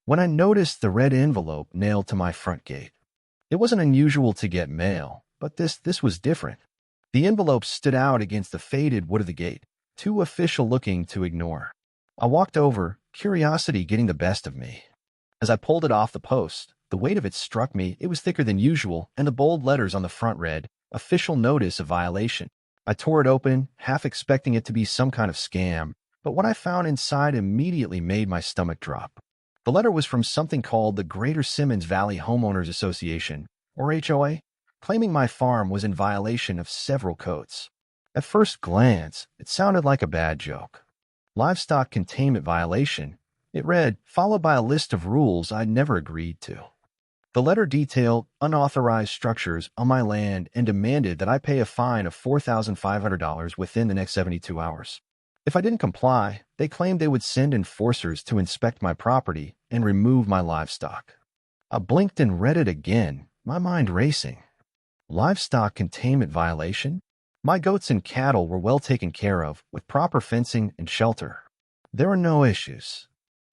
when I noticed the red envelope nailed to my front gate. It wasn't unusual to get mail, but this was different. The envelope stood out against the faded wood of the gate, too official-looking to ignore. I walked over, curiosity getting the best of me. As I pulled it off the post, the weight of it struck me. It was thicker than usual, and the bold letters on the front read, "Official Notice of Violation." I tore it open, half expecting it to be some kind of scam, but what I found inside immediately made my stomach drop. The letter was from something called the Greater Simmons Valley Homeowners Association, or HOA, claiming my farm was in violation of several codes. At first glance, it sounded like a bad joke. Livestock containment violation, it read, followed by a list of rules I'd never agreed to. The letter detailed unauthorized structures on my land and demanded that I pay a fine of $4,500 within the next 72 hours. If I didn't comply, they claimed they would send enforcers to inspect my property and remove my livestock. I blinked and read it again, my mind racing. Livestock containment violation? My goats and cattle were well taken care of, with proper fencing and shelter. There were no issues.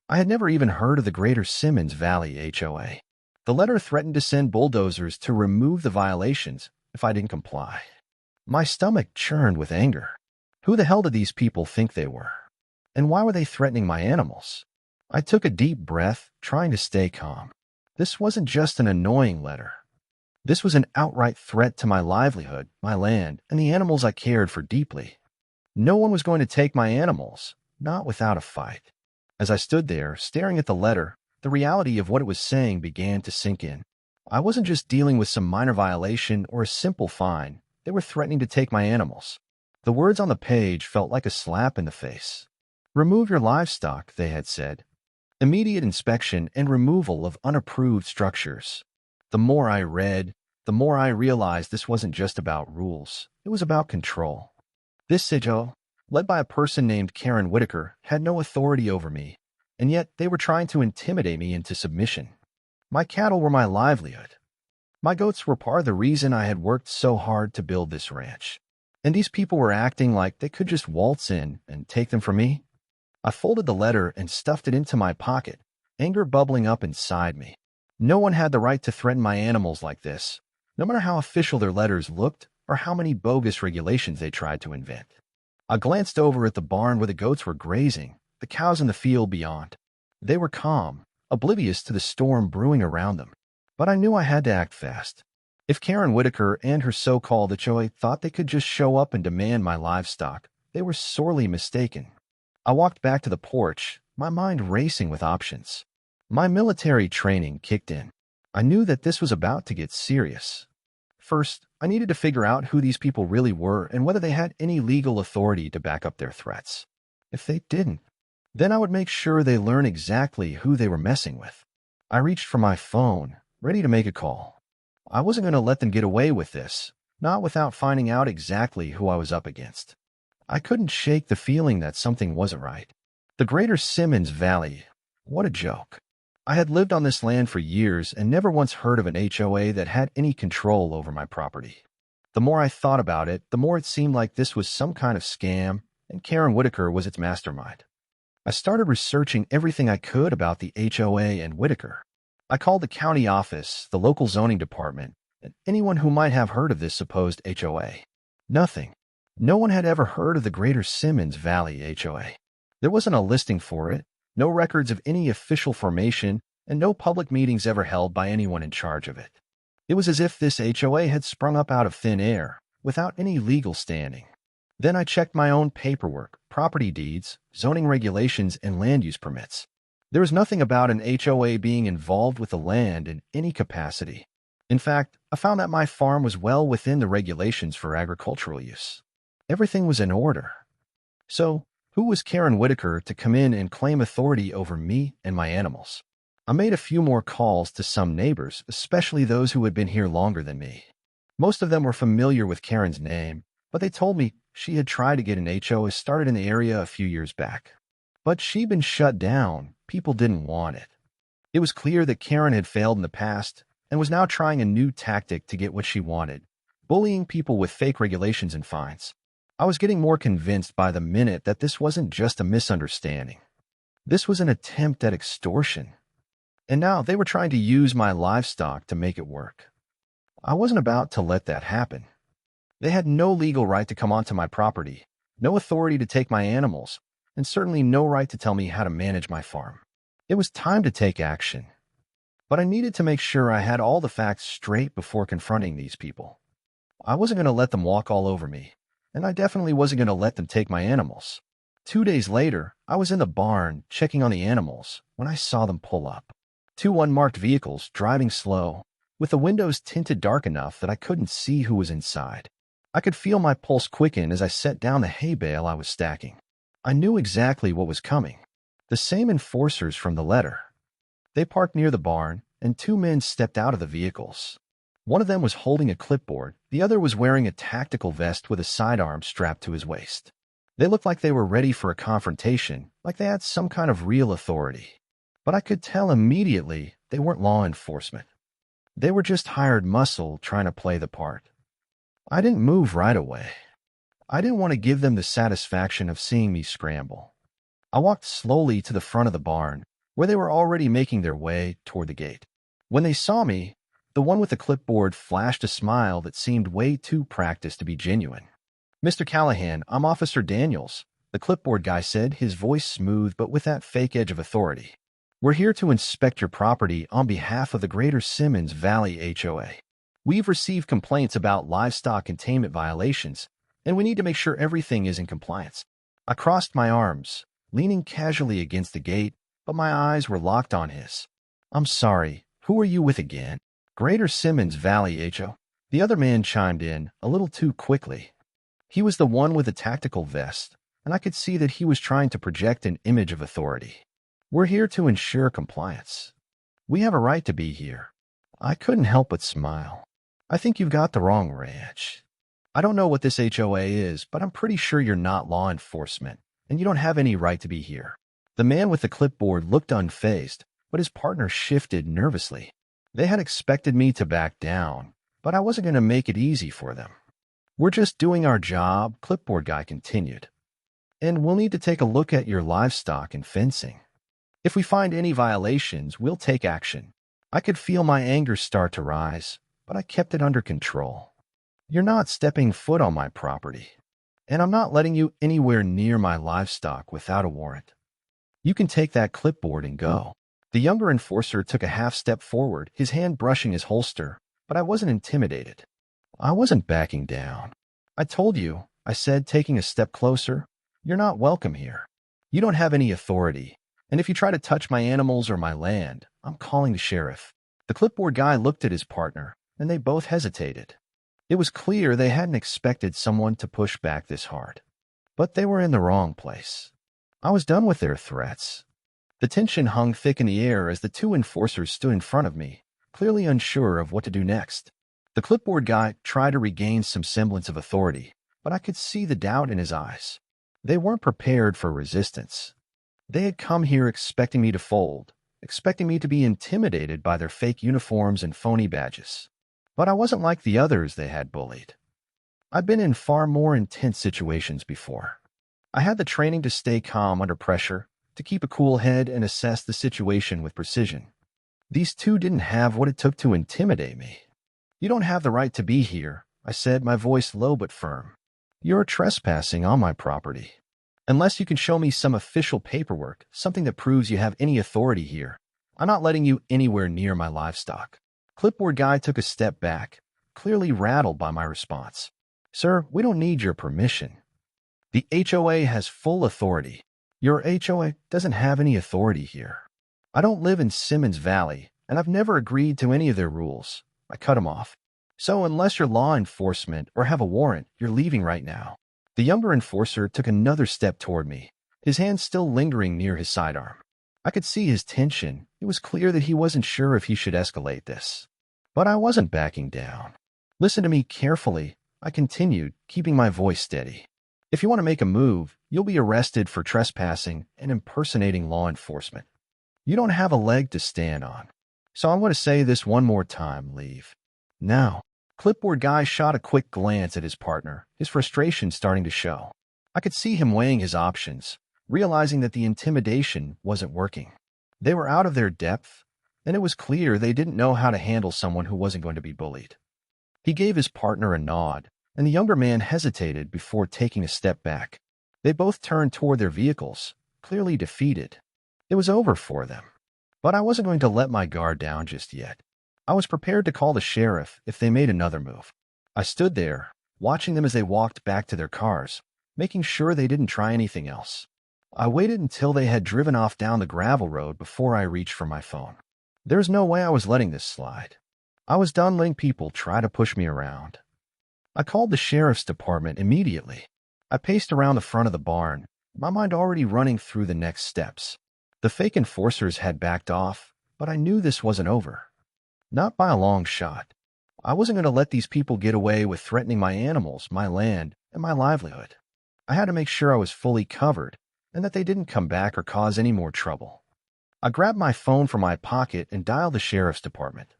I had never even heard of the Greater Simmons Valley HOA. The letter threatened to send bulldozers to remove the violations if I didn't comply. My stomach churned with anger. Who the hell did these people think they were? And why were they threatening my animals? I took a deep breath, trying to stay calm. This wasn't just an annoying letter. This was an outright threat to my livelihood, my land, and the animals I cared for deeply. No one was going to take my animals, not without a fight. As I stood there, staring at the letter, the reality of what it was saying began to sink in. I wasn't just dealing with some minor violation or a simple fine. They were threatening to take my animals. The words on the page felt like a slap in the face. Remove your livestock, they had said. Immediate inspection and removal of unapproved structures. The more I read, the more I realized this wasn't just about rules. It was about control. This HOA, led by a person named Karen Whitaker, had no authority over me, and yet they were trying to intimidate me into submission. My cattle were my livelihood. My goats were part of the reason I had worked so hard to build this ranch. And these people were acting like they could just waltz in and take them from me. I folded the letter and stuffed it into my pocket, anger bubbling up inside me. No one had the right to threaten my animals like this, no matter how official their letters looked or how many bogus regulations they tried to invent. I glanced over at the barn where the goats were grazing, the cows in the field beyond. They were calm, oblivious to the storm brewing around them. But I knew I had to act fast. If Karen Whitaker and her so-called HOA thought they could just show up and demand my livestock, they were sorely mistaken. I walked back to the porch, my mind racing with options. My military training kicked in. I knew that this was about to get serious. First, I needed to figure out who these people really were and whether they had any legal authority to back up their threats. If they didn't, then I would make sure they learn exactly who they were messing with. I reached for my phone, ready to make a call. I wasn't going to let them get away with this, not without finding out exactly who I was up against. I couldn't shake the feeling that something wasn't right. The Greater Simmons Valley, what a joke. I had lived on this land for years and never once heard of an HOA that had any control over my property. The more I thought about it, the more it seemed like this was some kind of scam, and Karen Whitaker was its mastermind. I started researching everything I could about the HOA and Whitaker. I called the county office, the local zoning department, and anyone who might have heard of this supposed HOA. Nothing. No one had ever heard of the Greater Simmons Valley HOA. There wasn't a listing for it, no records of any official formation, and no public meetings ever held by anyone in charge of it. It was as if this HOA had sprung up out of thin air, without any legal standing. Then I checked my own paperwork, property deeds, zoning regulations, and land use permits. There was nothing about an HOA being involved with the land in any capacity. In fact, I found that my farm was well within the regulations for agricultural use. Everything was in order. So, who was Karen Whitaker to come in and claim authority over me and my animals? I made a few more calls to some neighbors, especially those who had been here longer than me. Most of them were familiar with Karen's name, but they told me she had tried to get an HOA started in the area a few years back. But she'd been shut down. People didn't want it. It was clear that Karen had failed in the past and was now trying a new tactic to get what she wanted, bullying people with fake regulations and fines. I was getting more convinced by the minute that this wasn't just a misunderstanding. This was an attempt at extortion. And now they were trying to use my livestock to make it work. I wasn't about to let that happen. They had no legal right to come onto my property, no authority to take my animals, and certainly no right to tell me how to manage my farm. It was time to take action. But I needed to make sure I had all the facts straight before confronting these people. I wasn't going to let them walk all over me, and I definitely wasn't going to let them take my animals. 2 days later, I was in the barn checking on the animals when I saw them pull up. Two unmarked vehicles driving slow, with the windows tinted dark enough that I couldn't see who was inside. I could feel my pulse quicken as I set down the hay bale I was stacking. I knew exactly what was coming. The same enforcers from the letter. They parked near the barn, and two men stepped out of the vehicles. One of them was holding a clipboard, the other was wearing a tactical vest with a sidearm strapped to his waist. They looked like they were ready for a confrontation, like they had some kind of real authority. But I could tell immediately they weren't law enforcement. They were just hired muscle trying to play the part. I didn't move right away. I didn't want to give them the satisfaction of seeing me scramble. I walked slowly to the front of the barn, where they were already making their way toward the gate. When they saw me, the one with the clipboard flashed a smile that seemed way too practiced to be genuine. "Mr. Callahan, I'm Officer Daniels," the clipboard guy said, his voice smooth but with that fake edge of authority. "We're here to inspect your property on behalf of the Greater Simmons Valley HOA. We've received complaints about livestock containment violations, and we need to make sure everything is in compliance." I crossed my arms, leaning casually against the gate, but my eyes were locked on his. "I'm sorry, who are you with again?" "Greater Simmons Valley HO." The other man chimed in, a little too quickly. He was the one with the tactical vest, and I could see that he was trying to project an image of authority. "We're here to ensure compliance. We have a right to be here." I couldn't help but smile. "I think you've got the wrong ranch. I don't know what this HOA is, but I'm pretty sure you're not law enforcement, and you don't have any right to be here." The man with the clipboard looked unfazed, but his partner shifted nervously. They had expected me to back down, but I wasn't going to make it easy for them. "We're just doing our job," clipboard guy continued. "And we'll need to take a look at your livestock and fencing. If we find any violations, we'll take action." I could feel my anger start to rise, but I kept it under control. "You're not stepping foot on my property, and I'm not letting you anywhere near my livestock without a warrant. You can take that clipboard and go." The younger enforcer took a half step forward, his hand brushing his holster, but I wasn't intimidated. I wasn't backing down. "I told you," I said, taking a step closer, "you're not welcome here. You don't have any authority, and if you try to touch my animals or my land, I'm calling the sheriff." The clipboard guy looked at his partner, and they both hesitated. It was clear they hadn't expected someone to push back this hard. But they were in the wrong place. I was done with their threats. The tension hung thick in the air as the two enforcers stood in front of me, clearly unsure of what to do next. The clipboard guy tried to regain some semblance of authority, but I could see the doubt in his eyes. They weren't prepared for resistance. They had come here expecting me to fold, expecting me to be intimidated by their fake uniforms and phony badges. But I wasn't like the others they had bullied. I'd been in far more intense situations before. I had the training to stay calm under pressure, to keep a cool head and assess the situation with precision. These two didn't have what it took to intimidate me. "You don't have the right to be here," I said, my voice low but firm. "You're trespassing on my property. Unless you can show me some official paperwork, something that proves you have any authority here, I'm not letting you anywhere near my livestock." Clipboard guy took a step back, clearly rattled by my response. "Sir, we don't need your permission. The HOA has full authority. Your HOA doesn't have any authority here. I don't live in Simmons Valley, and I've never agreed to any of their rules." I cut him off. "So unless you're law enforcement or have a warrant, you're leaving right now." The younger enforcer took another step toward me, his hand still lingering near his sidearm. I could see his tension. It was clear that he wasn't sure if he should escalate this. But I wasn't backing down. "Listen to me carefully," I continued, keeping my voice steady. "If you want to make a move, you'll be arrested for trespassing and impersonating law enforcement. You don't have a leg to stand on. So I'm going to say this one more time, leave now." Clipboard guy shot a quick glance at his partner, his frustration starting to show. I could see him weighing his options, realizing that the intimidation wasn't working. They were out of their depth, and it was clear they didn't know how to handle someone who wasn't going to be bullied. He gave his partner a nod, and the younger man hesitated before taking a step back. They both turned toward their vehicles, clearly defeated. It was over for them. But I wasn't going to let my guard down just yet. I was prepared to call the sheriff if they made another move. I stood there, watching them as they walked back to their cars, making sure they didn't try anything else. I waited until they had driven off down the gravel road before I reached for my phone. There was no way I was letting this slide. I was done letting people try to push me around. I called the sheriff's department immediately. I paced around the front of the barn, my mind already running through the next steps. The fake enforcers had backed off, but I knew this wasn't over. Not by a long shot. I wasn't going to let these people get away with threatening my animals, my land, and my livelihood. I had to make sure I was fully covered and that they didn't come back or cause any more trouble. I grabbed my phone from my pocket and dialed the sheriff's department.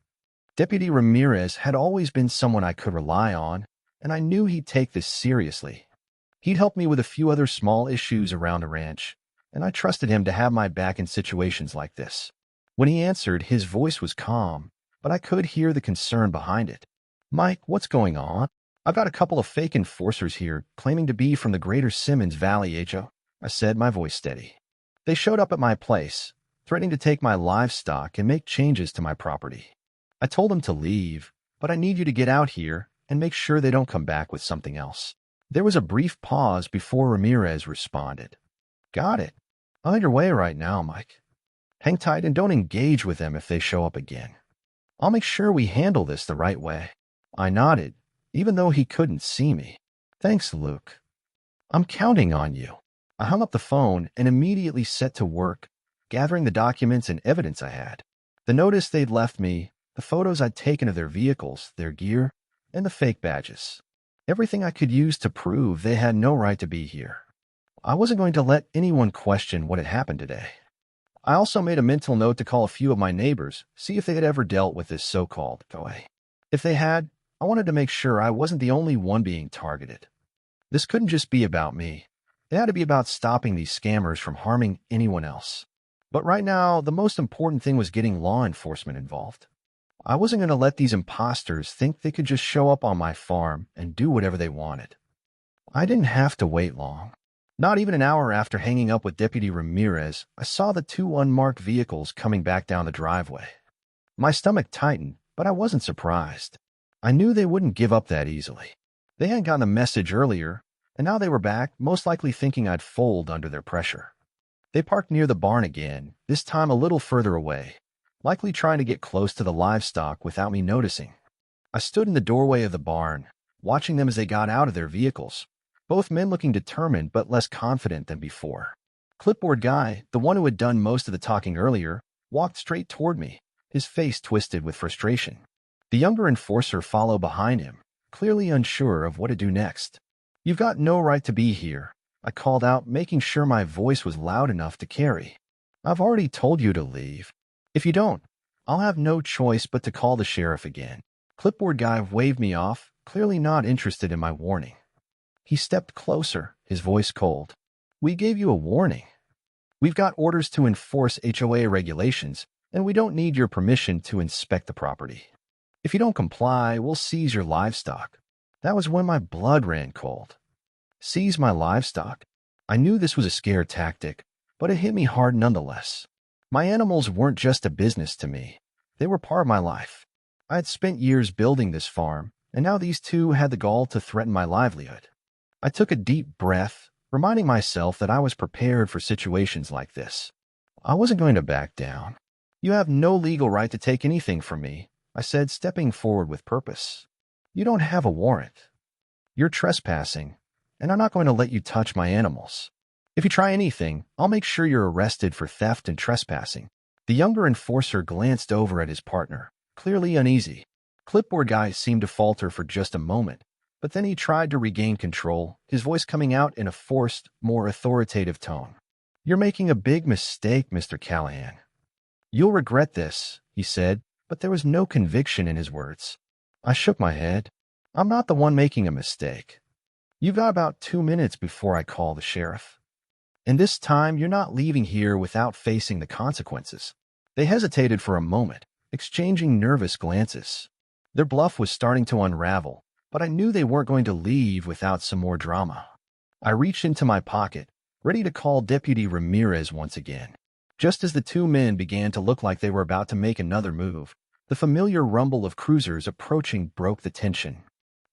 Deputy Ramirez had always been someone I could rely on, and I knew he'd take this seriously. He'd helped me with a few other small issues around the ranch, and I trusted him to have my back in situations like this. When he answered, his voice was calm, but I could hear the concern behind it. "Mike, what's going on? I've got a couple of fake enforcers here claiming to be from the Greater Simmons Valley, HO," I said, my voice steady. "They showed up at my place, threatening to take my livestock and make changes to my property. I told them to leave, but I need you to get out here and make sure they don't come back with something else." There was a brief pause before Ramirez responded. "Got it. On your way right now, Mike. Hang tight and don't engage with them if they show up again. I'll make sure we handle this the right way." I nodded, even though he couldn't see me. "Thanks, Luke. I'm counting on you." I hung up the phone and immediately set to work, gathering the documents and evidence I had. The notice they'd left me, the photos I'd taken of their vehicles, their gear, and the fake badges. Everything I could use to prove they had no right to be here. I wasn't going to let anyone question what had happened today. I also made a mental note to call a few of my neighbors, see if they had ever dealt with this so-called HOA. If they had, I wanted to make sure I wasn't the only one being targeted. This couldn't just be about me. It had to be about stopping these scammers from harming anyone else. But right now, the most important thing was getting law enforcement involved. I wasn't going to let these imposters think they could just show up on my farm and do whatever they wanted. I didn't have to wait long. Not even an hour after hanging up with Deputy Ramirez, I saw the two unmarked vehicles coming back down the driveway. My stomach tightened, but I wasn't surprised. I knew they wouldn't give up that easily. They hadn't gotten the message earlier, and now they were back, most likely thinking I'd fold under their pressure. They parked near the barn again, this time a little further away, likely trying to get close to the livestock without me noticing. I stood in the doorway of the barn, watching them as they got out of their vehicles, both men looking determined but less confident than before. Clipboard guy, the one who had done most of the talking earlier, walked straight toward me, his face twisted with frustration. The younger enforcer followed behind him, clearly unsure of what to do next. "You've got no right to be here," I called out, making sure my voice was loud enough to carry. "I've already told you to leave. If you don't, I'll have no choice but to call the sheriff again." Clipboard guy waved me off, clearly not interested in my warning. He stepped closer, his voice cold. "We gave you a warning. We've got orders to enforce HOA regulations, and we don't need your permission to inspect the property. If you don't comply, we'll seize your livestock." That was when my blood ran cold. Seize my livestock? I knew this was a scare tactic, but it hit me hard nonetheless. My animals weren't just a business to me. They were part of my life. I had spent years building this farm, and now these two had the gall to threaten my livelihood. I took a deep breath, reminding myself that I was prepared for situations like this. I wasn't going to back down. "You have no legal right to take anything from me," I said, stepping forward with purpose. "You don't have a warrant. You're trespassing, and I'm not going to let you touch my animals. If you try anything, I'll make sure you're arrested for theft and trespassing." The younger enforcer glanced over at his partner, clearly uneasy. Clipboard guy seemed to falter for just a moment, but then he tried to regain control, his voice coming out in a forced, more authoritative tone. "You're making a big mistake, Mr. Callahan. You'll regret this," he said, but there was no conviction in his words. I shook my head. "I'm not the one making a mistake. You've got about 2 minutes before I call the sheriff. And this time, you're not leaving here without facing the consequences." They hesitated for a moment, exchanging nervous glances. Their bluff was starting to unravel, but I knew they weren't going to leave without some more drama. I reached into my pocket, ready to call Deputy Ramirez once again. Just as the two men began to look like they were about to make another move, the familiar rumble of cruisers approaching broke the tension.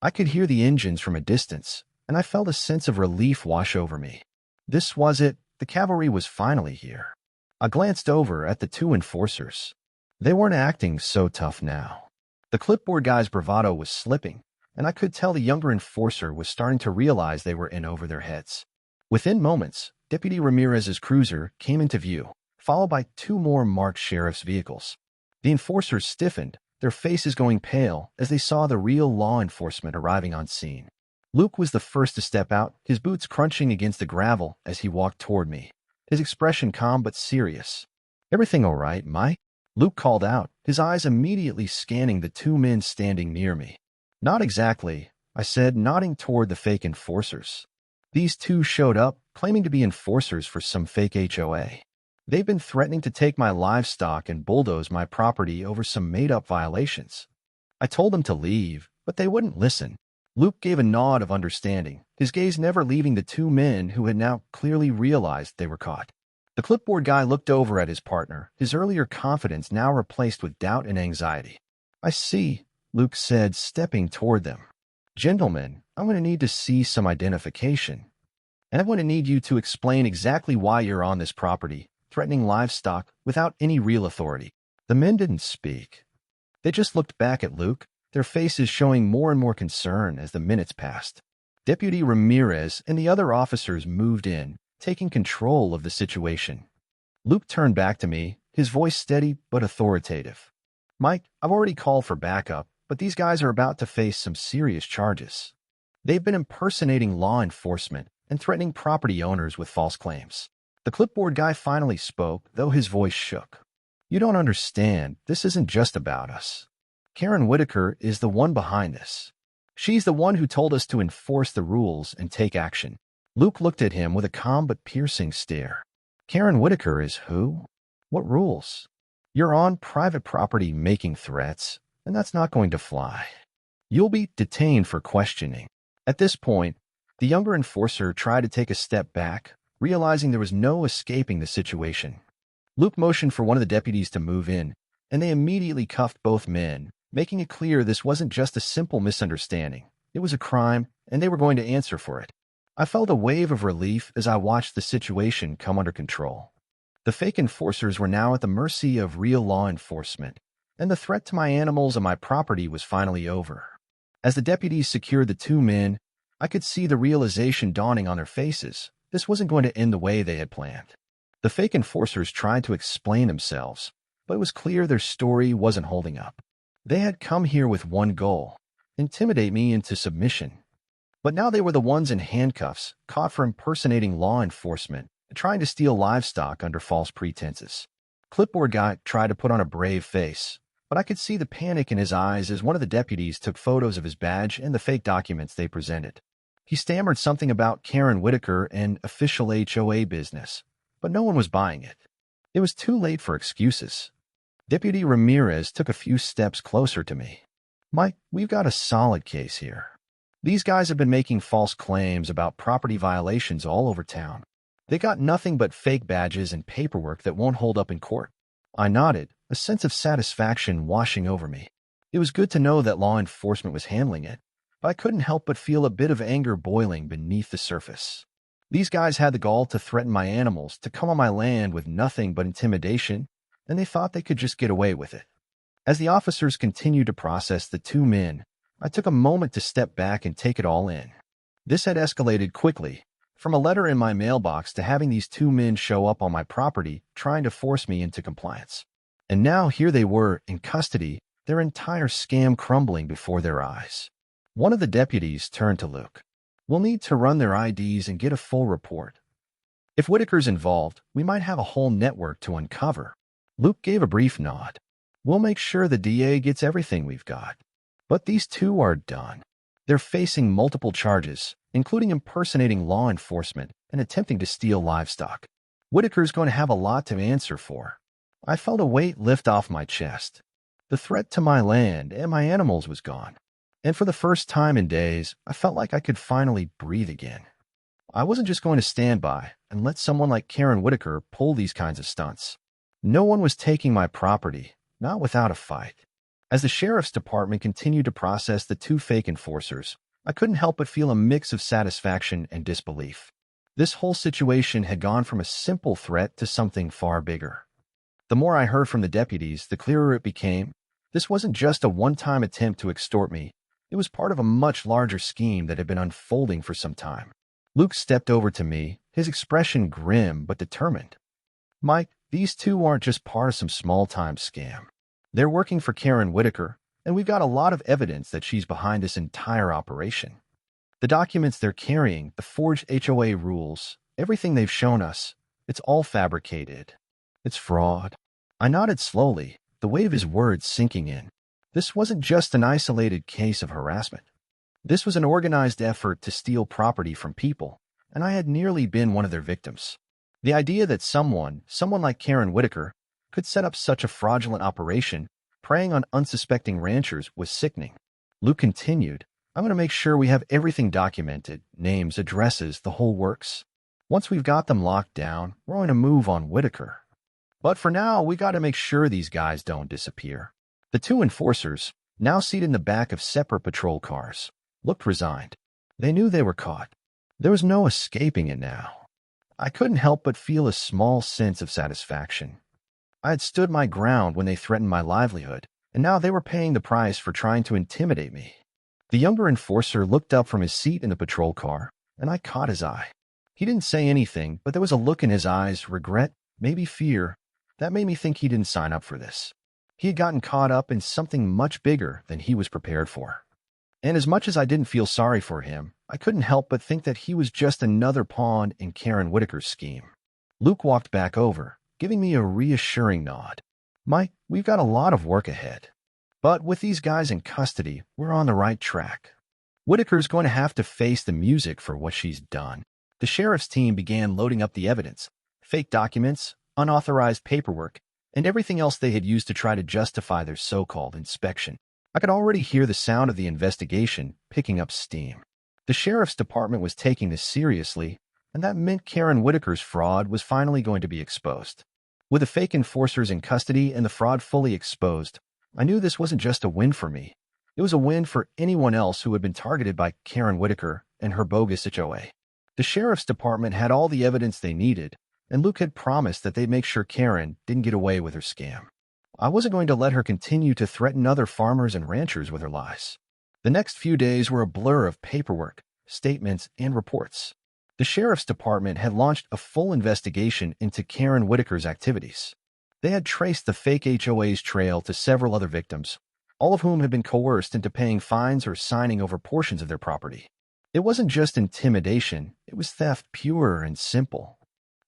I could hear the engines from a distance, and I felt a sense of relief wash over me. This was it. The cavalry was finally here. I glanced over at the two enforcers. They weren't acting so tough now. The clipboard guy's bravado was slipping, and I could tell the younger enforcer was starting to realize they were in over their heads. Within moments, Deputy Ramirez's cruiser came into view, followed by two more marked sheriff's vehicles. The enforcers stiffened, their faces going pale as they saw the real law enforcement arriving on scene. Luke was the first to step out, his boots crunching against the gravel as he walked toward me, his expression calm but serious. "Everything all right, Mike?" Luke called out, his eyes immediately scanning the two men standing near me. "Not exactly," I said, nodding toward the fake enforcers. These two showed up, claiming to be enforcers for some fake HOA. They've been threatening to take my livestock and bulldoze my property over some made-up violations. I told them to leave, but they wouldn't listen. Luke gave a nod of understanding, his gaze never leaving the two men who had now clearly realized they were caught. The clipboard guy looked over at his partner, his earlier confidence now replaced with doubt and anxiety. "I see," Luke said, stepping toward them. "Gentlemen, I'm going to need to see some identification. And I'm going to need you to explain exactly why you're on this property, threatening livestock without any real authority." The men didn't speak. They just looked back at Luke, their faces showing more and more concern as the minutes passed. Deputy Ramirez and the other officers moved in, taking control of the situation. Luke turned back to me, his voice steady but authoritative. "Mike, I've already called for backup, but these guys are about to face some serious charges. They've been impersonating law enforcement and threatening property owners with false claims." The clipboard guy finally spoke, though his voice shook. "You don't understand. This isn't just about us. Karen Whitaker is the one behind this. She's the one who told us to enforce the rules and take action." Luke looked at him with a calm but piercing stare. "Karen Whitaker is who? What rules? You're on private property making threats, and that's not going to fly. You'll be detained for questioning." At this point, the younger enforcer tried to take a step back, realizing there was no escaping the situation. Luke motioned for one of the deputies to move in, and they immediately cuffed both men, making it clear this wasn't just a simple misunderstanding. It was a crime, and they were going to answer for it. I felt a wave of relief as I watched the situation come under control. The fake enforcers were now at the mercy of real law enforcement, and the threat to my animals and my property was finally over. As the deputies secured the two men, I could see the realization dawning on their faces. This wasn't going to end the way they had planned. The fake enforcers tried to explain themselves, but it was clear their story wasn't holding up. They had come here with one goal: intimidate me into submission. But now they were the ones in handcuffs, caught for impersonating law enforcement and trying to steal livestock under false pretenses. Clipboard guy tried to put on a brave face, but I could see the panic in his eyes as one of the deputies took photos of his badge and the fake documents they presented. He stammered something about Karen Whitaker and official HOA business, but no one was buying it. It was too late for excuses. Deputy Ramirez took a few steps closer to me. "Mike, we've got a solid case here. These guys have been making false claims about property violations all over town. They got nothing but fake badges and paperwork that won't hold up in court." I nodded, a sense of satisfaction washing over me. It was good to know that law enforcement was handling it, but I couldn't help but feel a bit of anger boiling beneath the surface. These guys had the gall to threaten my animals, to come on my land with nothing but intimidation, and they thought they could just get away with it. As the officers continued to process the two men, I took a moment to step back and take it all in. This had escalated quickly, from a letter in my mailbox to having these two men show up on my property trying to force me into compliance. And now here they were, in custody, their entire scam crumbling before their eyes. One of the deputies turned to Luke. "We'll need to run their IDs and get a full report. If Whitaker's involved, we might have a whole network to uncover." Luke gave a brief nod. "We'll make sure the DA gets everything we've got." But these two are done. They're facing multiple charges, including impersonating law enforcement and attempting to steal livestock. Whitaker's going to have a lot to answer for. I felt a weight lift off my chest. The threat to my land and my animals was gone. And for the first time in days, I felt like I could finally breathe again. I wasn't just going to stand by and let someone like Karen Whitaker pull these kinds of stunts. No one was taking my property, not without a fight. As the sheriff's department continued to process the two fake enforcers, I couldn't help but feel a mix of satisfaction and disbelief. This whole situation had gone from a simple threat to something far bigger. The more I heard from the deputies, the clearer it became. This wasn't just a one-time attempt to extort me. It was part of a much larger scheme that had been unfolding for some time. Luke stepped over to me, his expression grim but determined. Mike, these two aren't just part of some small-time scam. They're working for Karen Whitaker, and we've got a lot of evidence that she's behind this entire operation. The documents they're carrying, the forged HOA rules, everything they've shown us, it's all fabricated. It's fraud. I nodded slowly, the weight of his words sinking in. This wasn't just an isolated case of harassment. This was an organized effort to steal property from people, and I had nearly been one of their victims. The idea that someone like Karen Whitaker, could set up such a fraudulent operation, preying on unsuspecting ranchers, was sickening. Luke continued, I'm going to make sure we have everything documented, names, addresses, the whole works. Once we've got them locked down, we're going to move on Whitaker. But for now, we got to make sure these guys don't disappear. The two enforcers, now seated in the back of separate patrol cars, looked resigned. They knew they were caught. There was no escaping it now. I couldn't help but feel a small sense of satisfaction. I had stood my ground when they threatened my livelihood, and now they were paying the price for trying to intimidate me. The younger enforcer looked up from his seat in the patrol car, and I caught his eye. He didn't say anything, but there was a look in his eyes, regret, maybe fear, that made me think he didn't sign up for this. He had gotten caught up in something much bigger than he was prepared for. And as much as I didn't feel sorry for him, I couldn't help but think that he was just another pawn in Karen Whitaker's scheme. Luke walked back over, giving me a reassuring nod. Mike, we've got a lot of work ahead. But with these guys in custody, we're on the right track. Whitaker's going to have to face the music for what she's done. The sheriff's team began loading up the evidence, fake documents, unauthorized paperwork, and everything else they had used to try to justify their so-called inspection. I could already hear the sound of the investigation picking up steam. The sheriff's department was taking this seriously, and that meant Karen Whitaker's fraud was finally going to be exposed. With the fake enforcers in custody and the fraud fully exposed, I knew this wasn't just a win for me. It was a win for anyone else who had been targeted by Karen Whitaker and her bogus HOA. The sheriff's department had all the evidence they needed, and Luke had promised that they'd make sure Karen didn't get away with her scam. I wasn't going to let her continue to threaten other farmers and ranchers with her lies. The next few days were a blur of paperwork, statements, and reports. The sheriff's department had launched a full investigation into Karen Whitaker's activities. They had traced the fake HOA's trail to several other victims, all of whom had been coerced into paying fines or signing over portions of their property. It wasn't just intimidation, it was theft pure and simple.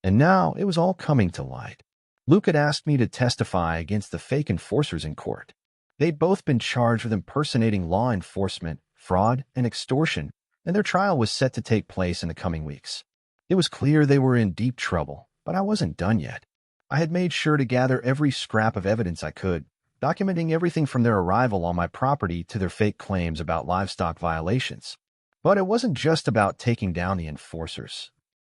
And now it was all coming to light. Luke had asked me to testify against the fake enforcers in court. They'd both been charged with impersonating law enforcement, fraud, and extortion, and their trial was set to take place in the coming weeks. It was clear they were in deep trouble, but I wasn't done yet. I had made sure to gather every scrap of evidence I could, documenting everything from their arrival on my property to their fake claims about livestock violations. But it wasn't just about taking down the enforcers.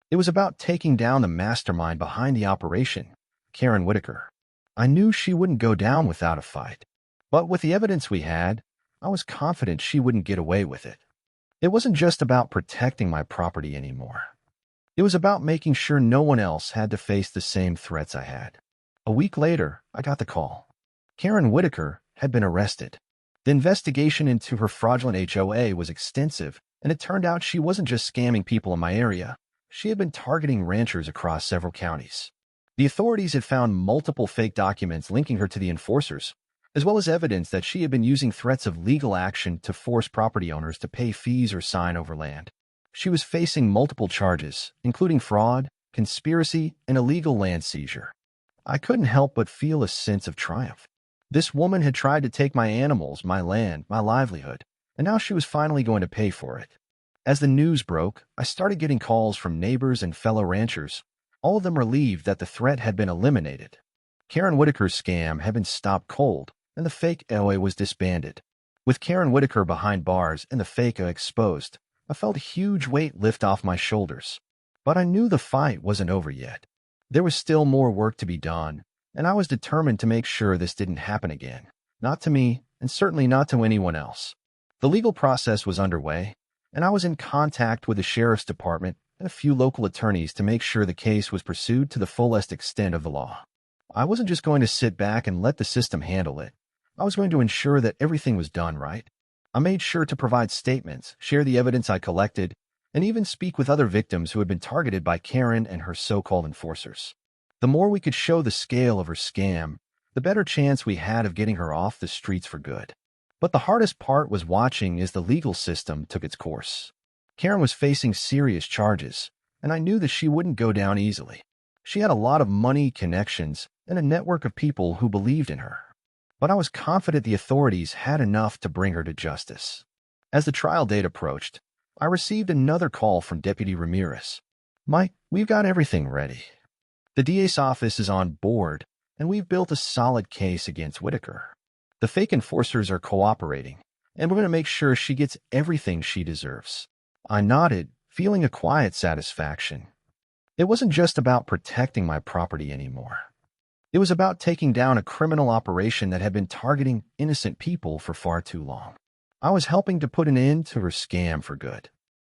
It was about taking down the mastermind behind the operation, Karen Whitaker. I knew she wouldn't go down without a fight. But with the evidence we had, I was confident she wouldn't get away with it. It wasn't just about protecting my property anymore. It was about making sure no one else had to face the same threats I had. A week later, I got the call. Karen Whitaker had been arrested. The investigation into her fraudulent HOA was extensive, and it turned out she wasn't just scamming people in my area. She had been targeting ranchers across several counties. The authorities had found multiple fake documents linking her to the enforcers, as well as evidence that she had been using threats of legal action to force property owners to pay fees or sign over land. She was facing multiple charges, including fraud, conspiracy, and illegal land seizure. I couldn't help but feel a sense of triumph. This woman had tried to take my animals, my land, my livelihood, and now she was finally going to pay for it. As the news broke, I started getting calls from neighbors and fellow ranchers, all of them relieved that the threat had been eliminated. Karen Whitaker's scam had been stopped cold, and the fake HOA was disbanded. With Karen Whitaker behind bars and the fake exposed, I felt a huge weight lift off my shoulders. But I knew the fight wasn't over yet. There was still more work to be done, and I was determined to make sure this didn't happen again. Not to me, and certainly not to anyone else. The legal process was underway, and I was in contact with the sheriff's department and a few local attorneys to make sure the case was pursued to the fullest extent of the law. I wasn't just going to sit back and let the system handle it. I was going to ensure that everything was done right. I made sure to provide statements, share the evidence I collected, and even speak with other victims who had been targeted by Karen and her so-called enforcers. The more we could show the scale of her scam, the better chance we had of getting her off the streets for good. But the hardest part was watching as the legal system took its course. Karen was facing serious charges, and I knew that she wouldn't go down easily. She had a lot of money, connections, and a network of people who believed in her. But I was confident the authorities had enough to bring her to justice. As the trial date approached, I received another call from Deputy Ramirez. "Mike, we've got everything ready. The DA's office is on board, and we've built a solid case against Whitaker. The fake enforcers are cooperating, and we're going to make sure she gets everything she deserves." I nodded, feeling a quiet satisfaction. It wasn't just about protecting my property anymore. It was about taking down a criminal operation that had been targeting innocent people for far too long. I was helping to put an end to her scam for good.